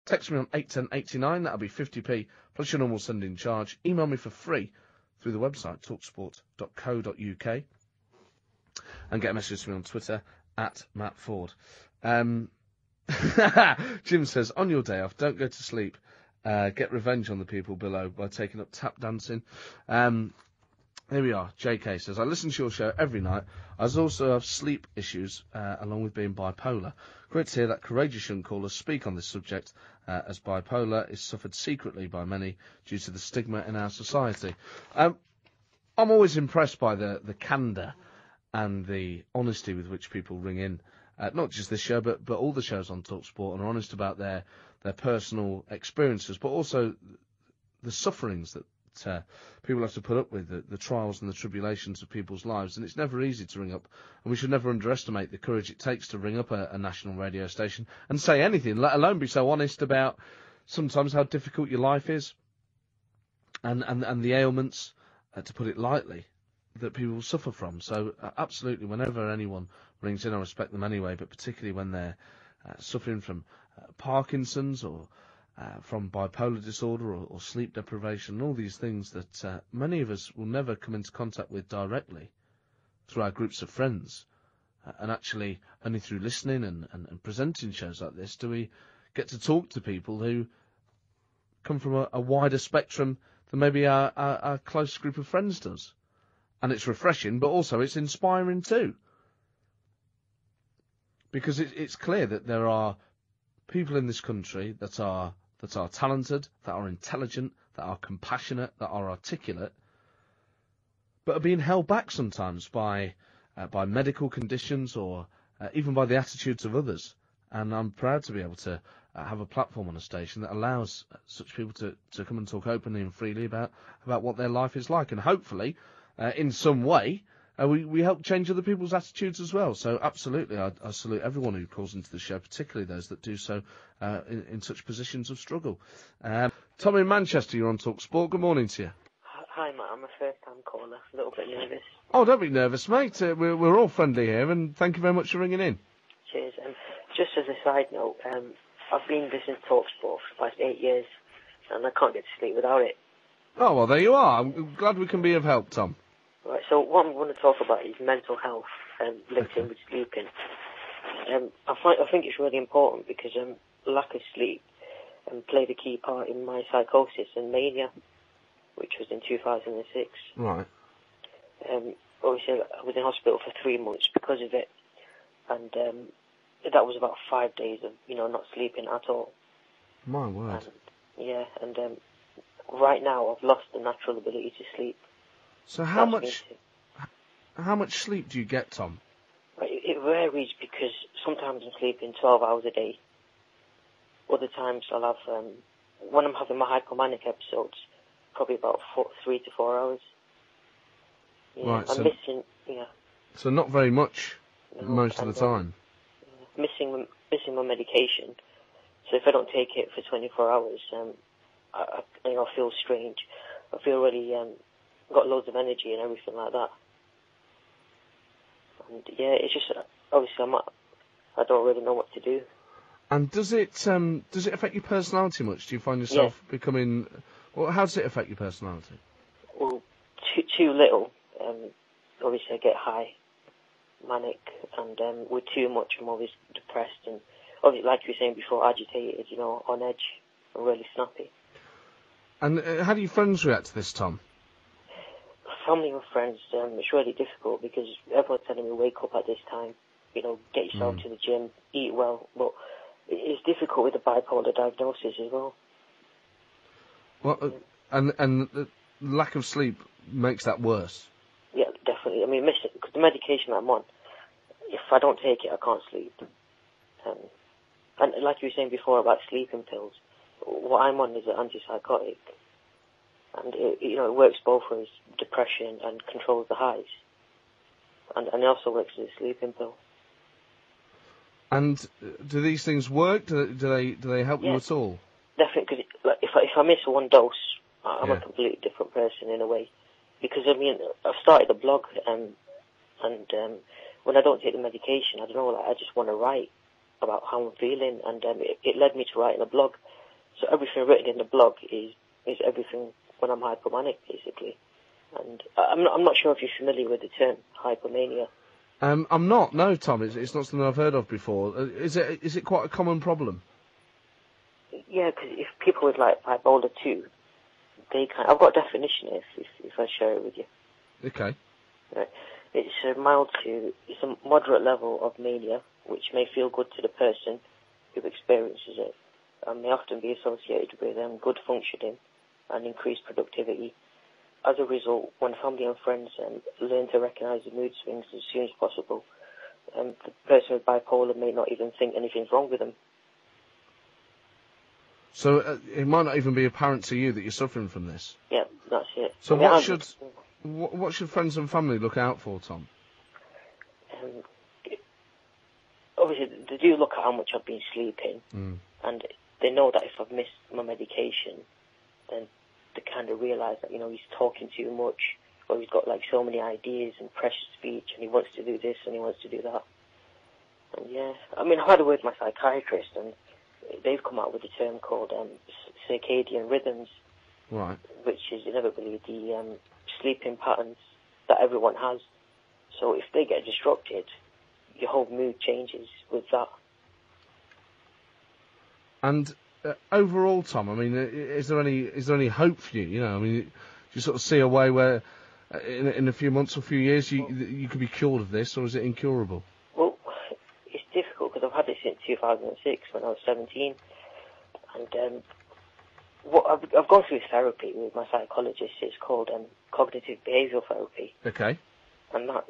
Text me on 81089, that'll be 50p plus your normal sending charge. Email me for free through the website, talksport.co.uk. And get a message to me on Twitter, at Matt Forde. Jim says, on your day off, don't go to sleep. Get revenge on the people below by taking up tap dancing. Here we are. JK says, I listen to your show every night. I also have sleep issues, along with being bipolar. Great to hear that courageous young callers speak on this subject, as bipolar is suffered secretly by many due to the stigma in our society. I'm always impressed by the candour and the honesty with which people ring in. Not just this show, but all the shows on Talksport, and are honest about their personal experiences, but also the sufferings that people have to put up with, the trials and the tribulations of people's lives. And it's never easy to ring up, and we should never underestimate the courage it takes to ring up a national radio station and say anything, let alone be so honest about sometimes how difficult your life is and the ailments, to put it lightly, that people suffer from. So absolutely, whenever anyone rings in, I respect them anyway, but particularly when they're suffering from Parkinson's or from bipolar disorder or sleep deprivation, and all these things that many of us will never come into contact with directly through our groups of friends. And actually, only through listening and presenting shows like this do we get to talk to people who come from a wider spectrum than maybe our close group of friends does. And it's refreshing, but also it's inspiring too. Because it's clear that there are people in this country that are talented, that are intelligent, that are compassionate, that are articulate, but are being held back sometimes by medical conditions or even by the attitudes of others. And I'm proud to be able to have a platform on a station that allows such people to come and talk openly and freely about what their life is like. And hopefully, in some way, we help change other people's attitudes as well. So absolutely, I salute everyone who calls into the show, particularly those that do so in such positions of struggle. Tom in Manchester, you're on Talksport. Good morning to you. Hi, Matt. I'm a first-time caller. A little bit nervous. Oh, don't be nervous, mate. We're all friendly here, and thank you very much for ringing in. Cheers. Just as a side note, I've been listening to Talksport for the past 8 years, and I can't get to sleep without it. Oh, well, there you are. I'm glad we can be of help, Tom. Right, so what I'm going to talk about is mental health linked in with sleeping. I think it's really important because lack of sleep played a key part in my psychosis and mania, which was in 2006. Right. Obviously, I was in hospital for 3 months because of it, and that was about 5 days of not sleeping at all. My word. And right now I've lost the natural ability to sleep. So how much sleep do you get, Tom? It varies because sometimes I'm sleeping 12 hours a day. Other times I'll have, when I'm having my hypomanic episodes, probably about 3 to 4 hours. Yeah, right, I'm missing, So not very much most of the time. Missing my medication. So if I don't take it for 24 hours, I feel strange. I feel really got loads of energy and everything like that. And yeah, it's just obviously I don't really know what to do. And does it affect your personality much? Do you find yourself becoming? Well, how does it affect your personality? Well, too little. Obviously, I get high, manic, and with too much, I'm always depressed and obviously, like you were saying before, agitated. On edge, and really snappy. And how do your friends react to this, Tom? Family and friends, it's really difficult because everyone's telling me wake up at this time, get yourself to the gym, eat well, but it's difficult with the bipolar diagnosis as well. Well, and the lack of sleep makes that worse. Yeah, definitely. I mean, because the medication I'm on, if I don't take it, I can't sleep. And like you were saying before about sleeping pills, what I'm on is an antipsychotic. And it works both as depression and controls the highs, and it also works as a sleeping pill. And do these things work? Do they help you at all? Definitely, because if I miss one dose, I'm a completely different person in a way. Because I've started a blog, and when I don't take the medication, I don't know, I just want to write, about how I'm feeling, and it led me to writing a blog. So everything written in the blog is everything when I'm hypomanic, basically. And I'm not sure if you're familiar with the term hypomania. I'm not. No, Tom. It's not something I've heard of before. Is it quite a common problem? Yeah, because if people with like bipolar 2, I've got a definition if I share it with you. Okay. Right. It's it's a moderate level of mania, which may feel good to the person who experiences it, and may often be associated with good functioning and increased productivity. As a result, when family and friends learn to recognise the mood swings as soon as possible, the person with bipolar may not even think anything's wrong with them. So it might not even be apparent to you that you're suffering from this. Yeah, that's it. So what should friends and family look out for, Tom? Obviously, they do look at how much I've been sleeping, and they know that if I've missed my medication, then they kind of realise that, he's talking too much, or he's got like so many ideas and precious speech, and he wants to do this and he wants to do that. And yeah, I mean, I've had a word with my psychiatrist, and they've come out with a term called circadian rhythms, right? Which is inevitably the sleeping patterns that everyone has. So if they get disrupted, your whole mood changes with that. And overall, Tom, I mean, is there any hope for you? I mean, do you sort of see a way where in a few months or a few years you could be cured of this, or is it incurable? Well, it's difficult because I've had it since 2006 when I was 17, and I've gone through therapy with my psychologist. It's called cognitive behavioural therapy. Okay. And that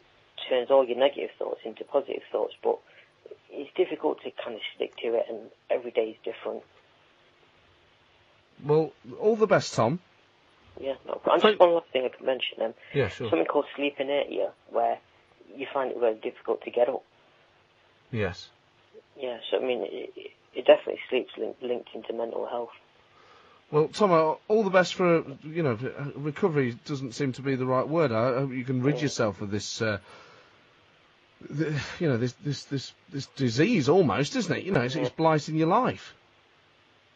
turns all your negative thoughts into positive thoughts, but it's difficult to kind of stick to it, and every day is different. Well, all the best, Tom. Yeah, no, but just one last thing I could mention. Yeah, sure. Something called sleep inertia, where you find it very difficult to get up. Yes. Yeah, so I mean, it definitely sleep's linked into mental health. Well, Tom, all the best for, recovery doesn't seem to be the right word. I hope you can rid yourself of this, this disease almost, isn't it? It's blighting your life.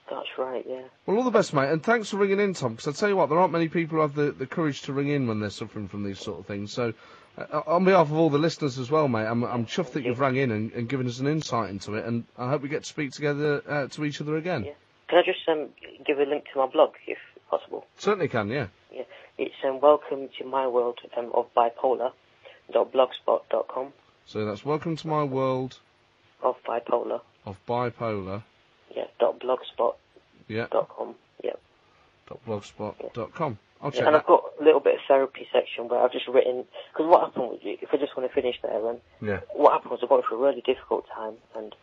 That's right, yeah. Well, all the best, mate, and thanks for ringing in, Tom, because I tell you what, there aren't many people who have the courage to ring in when they're suffering from these sort of things. So, on behalf of all the listeners as well, mate, I'm chuffed that you've rang in and given us an insight into it, and I hope we get to speak together to each other again. Yeah. Can I just give a link to my blog, if possible? Certainly can, yeah. Yeah, it's welcome to my world of bipolar.blogspot.com. So that's welcome to my world of bipolar. Yeah. .blogspot.com. Yeah. .blogspot.com. I'll check and that. I've got a little bit of therapy section where I've just written, because what happened was, if I just want to finish there, what happened was I went through a really difficult time, and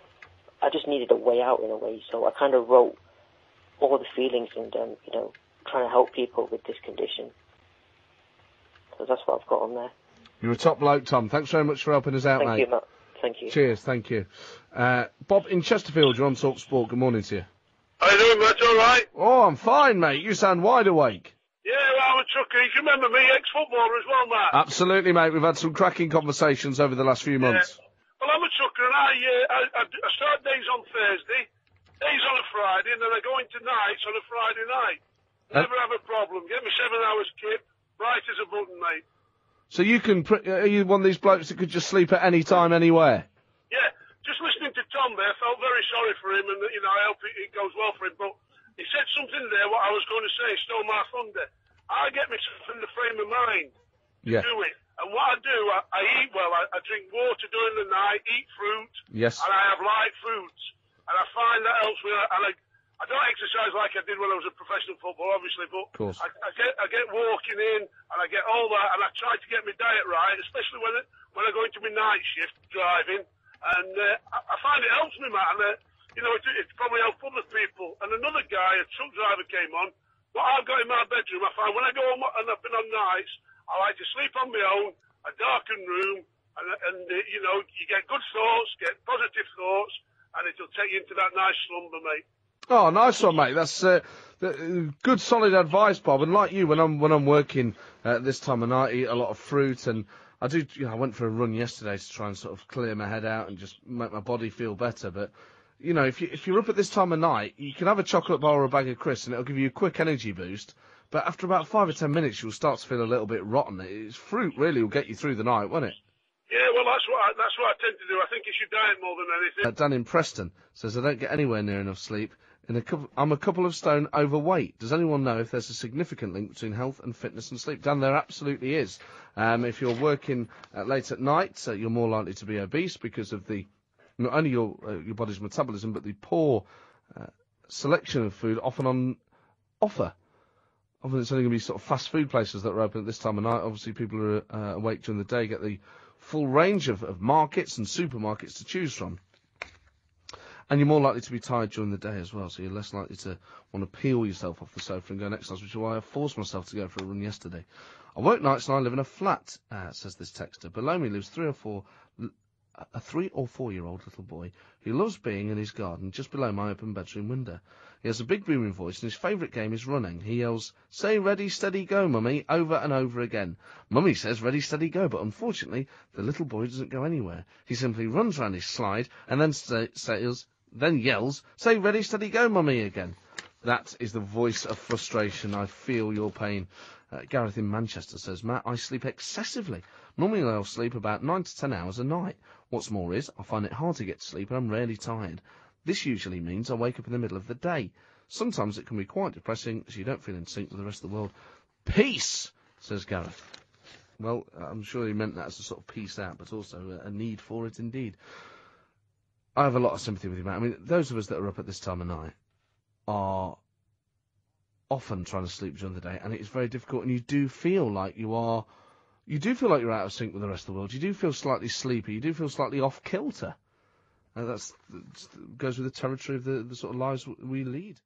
I just needed a way out in a way, so I kind of wrote all the feelings and, trying to help people with this condition. So that's what I've got on there. You're a top bloke, Tom. Thanks very much for helping us out, mate. Thank you, Matt. Thank you. Cheers, thank you. Bob in Chesterfield, you're on Talksport. Good morning to you. How you doing, Matt? All right? Oh, I'm fine, mate. You sound wide awake. Yeah, well, I'm a trucker. You can remember me, ex-footballer as well, Matt. Absolutely, mate. We've had some cracking conversations over the last few months. Well, I'm a trucker, and I start days on Thursday, days on a Friday, and then I go into nights on a Friday night. Never have a problem. Get me 7 hours kip, bright as a button, mate. So are you one of these blokes that could just sleep at any time, anywhere? Yeah, just listening to Tom there, I felt very sorry for him, and, I hope it goes well for him, but he said something there, what I was going to say, stole my thunder. I get myself in the frame of mind to do it. And what I do, I eat well, I drink water during the night, eat fruit, yes, and I have light foods. And I find that helps me, and I don't exercise like I did when I was a professional footballer, obviously, but I get walking in, and I get all that, and I try to get my diet right, especially when I go into my night shift driving, and I find it helps me, Matt, and it probably helps other people. And another guy, a truck driver, came on. What I've got in my bedroom, I find when I go home and I've been on nights, I like to sleep on my own, a darkened room, and you get good thoughts, get positive thoughts, and it'll take you into that nice slumber, mate. Oh, nice one, mate. That's good, solid advice, Bob. And like you, when I'm working this time of night, I eat a lot of fruit, and I do. I went for a run yesterday to try and sort of clear my head out and just make my body feel better. But if you're up at this time of night, you can have a chocolate bar or a bag of crisps, and it'll give you a quick energy boost. But after about 5 or 10 minutes, you'll start to feel a little bit rotten. It's fruit really will get you through the night, won't it? Yeah, well, that's what I tend to do. I think it's your diet more than anything. Dan in Preston says, I don't get anywhere near enough sleep. I'm a couple of stone overweight. Does anyone know if there's a significant link between health and fitness and sleep? Dan, there absolutely is. If you're working late at night, you're more likely to be obese because of not only your body's metabolism, but the poor selection of food often on offer. Often it's only going to be sort of fast food places that are open at this time of night. Obviously, people are awake during the day, get the full range of markets and supermarkets to choose from. And you're more likely to be tired during the day as well, so you're less likely to want to peel yourself off the sofa and go and exercise, which is why I forced myself to go for a run yesterday. I work nights and I live in a flat, says this texter. Below me lives a 3 or 4-year-old little boy who loves being in his garden just below my open bedroom window. He has a big booming voice and his favourite game is running. He yells, "Say ready, steady, go, Mummy," over and over again. Mummy says ready, steady, go, but unfortunately the little boy doesn't go anywhere. He simply runs round his slide and then yells, "Say ready, steady, go, Mummy," again. That is the voice of frustration. I feel your pain. Gareth in Manchester says, Matt, I sleep excessively. Normally I'll sleep about 9 to 10 hours a night. What's more is, I find it hard to get to sleep and I'm rarely tired. This usually means I wake up in the middle of the day. Sometimes it can be quite depressing, as you don't feel in sync with the rest of the world. Peace, says Gareth. Well, I'm sure he meant that as a sort of peace out, but also a need for it indeed. I have a lot of sympathy with you, Matt. I mean, those of us that are up at this time of night are often trying to sleep during the day, and it is very difficult, and you do feel like you're out of sync with the rest of the world. You do feel slightly sleepy. You do feel slightly off kilter. That goes with the territory of the sort of lives we lead.